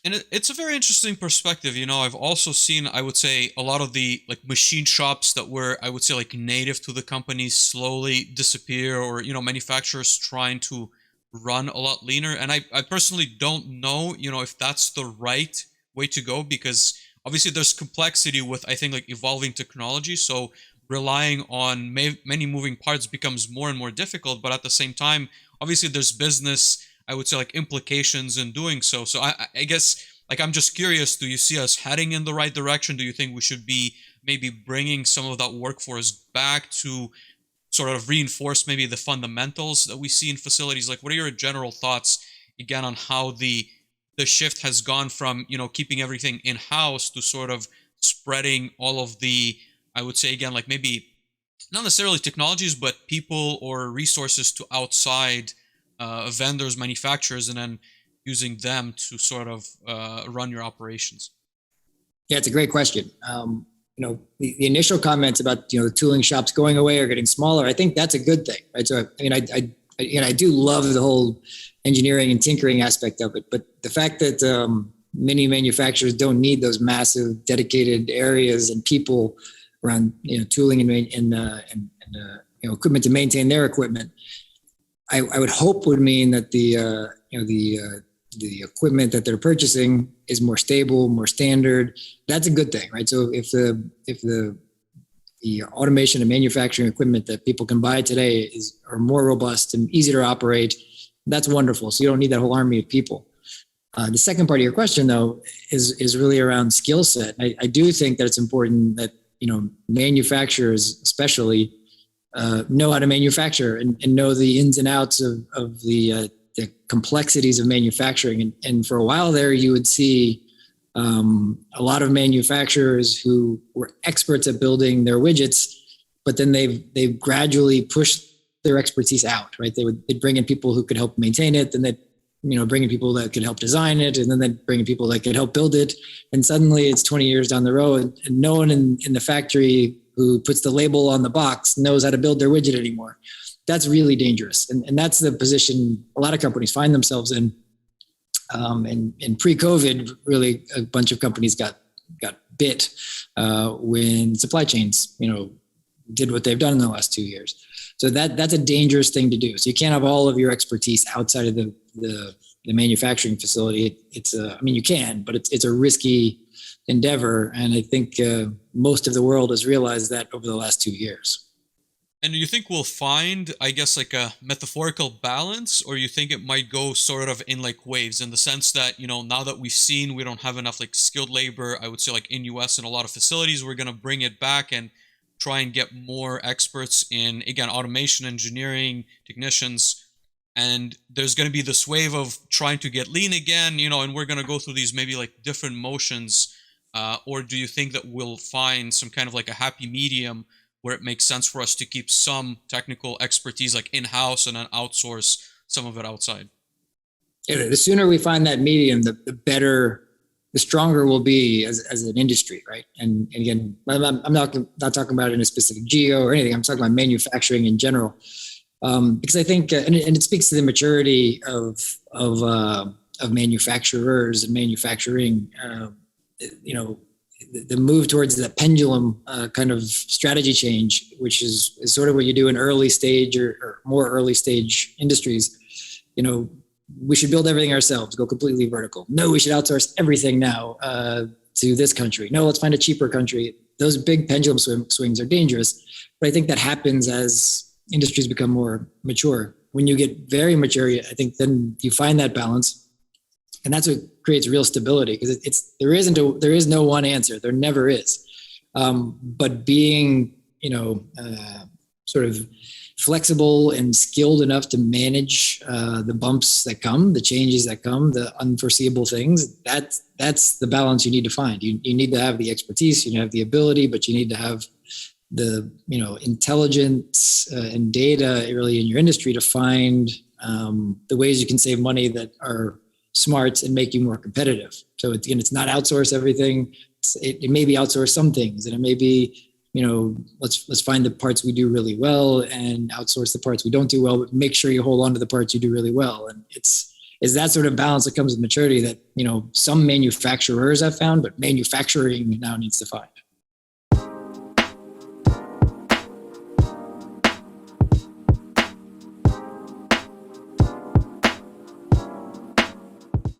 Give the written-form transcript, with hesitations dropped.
And it's a very interesting perspective. I've also seen, I would say, a lot of the like machine shops that were, I would say, like native to the companies slowly disappear, or, manufacturers trying to run a lot leaner. And I personally don't know, if that's the right way to go, because obviously there's complexity with, I think, like evolving technology. So relying on many moving parts becomes more and more difficult. But at the same time, obviously there's business, I would say, like implications in doing so. So I guess, like, I'm just curious, do you see us heading in the right direction? Do you think we should be maybe bringing some of that workforce back to sort of reinforce maybe the fundamentals that we see in facilities? Like, what are your general thoughts again on how the shift has gone from, keeping everything in house to sort of spreading all of the, I would say, again, like maybe not necessarily technologies, but people or resources to outside vendors, manufacturers, and then using them to sort of run your operations? Yeah, it's a great question. The initial comments about the tooling shops going away or getting smaller, I think that's a good thing, right? So I mean, I do love the whole engineering and tinkering aspect of it, but the fact that many manufacturers don't need those massive dedicated areas and people around tooling and equipment to maintain their equipment, I would hope would mean that the equipment that they're purchasing is more stable, more standard. That's a good thing, right? So if the automation and manufacturing equipment that people can buy today are more robust and easier to operate, that's wonderful. So you don't need that whole army of people. The second part of your question, though, is really around skill set. I do think that it's important that manufacturers, especially, know how to manufacture and know the ins and outs of the complexities of manufacturing. And for a while there, you would see a lot of manufacturers who were experts at building their widgets, but then they've gradually pushed their expertise out, right? They'd bring in people who could help maintain it, then they'd bring in people that could help design it, and then they'd bring in people that could help build it. And suddenly it's 20 years down the road, and no one in the factory who puts the label on the box knows how to build their widget anymore. That's really dangerous. And that's the position a lot of companies find themselves in. And pre-COVID, really, a bunch of companies got bit when supply chains, did what they've done in the last 2 years. So that's a dangerous thing to do. So you can't have all of your expertise outside of the manufacturing facility. You can, but it's a risky endeavor. And I think most of the world has realized that over the last 2 years. And do you think we'll find, I guess, like a metaphorical balance, or you think it might go sort of in like waves, in the sense that, now that we've seen we don't have enough like skilled labor, I would say, like in US and a lot of facilities, we're going to bring it back and try and get more experts in, again, automation, engineering, technicians. And there's going to be this wave of trying to get lean again, and we're going to go through these maybe like different motions. Or do you think that we'll find some kind of like a happy medium where it makes sense for us to keep some technical expertise like in-house and then outsource some of it outside? Yeah, the sooner we find that medium, the better, the stronger we'll be as an industry, right? And again, I'm not talking about in a specific geo or anything. I'm talking about manufacturing in general, because I think, and it speaks to the maturity of manufacturers and manufacturing. The move towards the pendulum kind of strategy change, which is sort of what you do in early stage or more early stage industries. We should build everything ourselves, go completely vertical. No, we should outsource everything now to this country. No, let's find a cheaper country. Those big pendulum swings are dangerous, but I think that happens as industries become more mature. When you get very mature, I think then you find that balance. And that's what creates real stability, because there is no one answer. There never is. But being, sort of flexible and skilled enough to manage the bumps that come, the changes that come, the unforeseeable things, that's the balance you need to find. You need to have the expertise, you need to have the ability, but you need to have the intelligence and data really in your industry to find the ways you can save money that are smart and make you more competitive. So it's not outsource everything. It may be outsource some things, and it may be, let's find the parts we do really well and outsource the parts we don't do well, but make sure you hold on to the parts you do really well. And is that sort of balance that comes with maturity that, some manufacturers have found, but manufacturing now needs to find.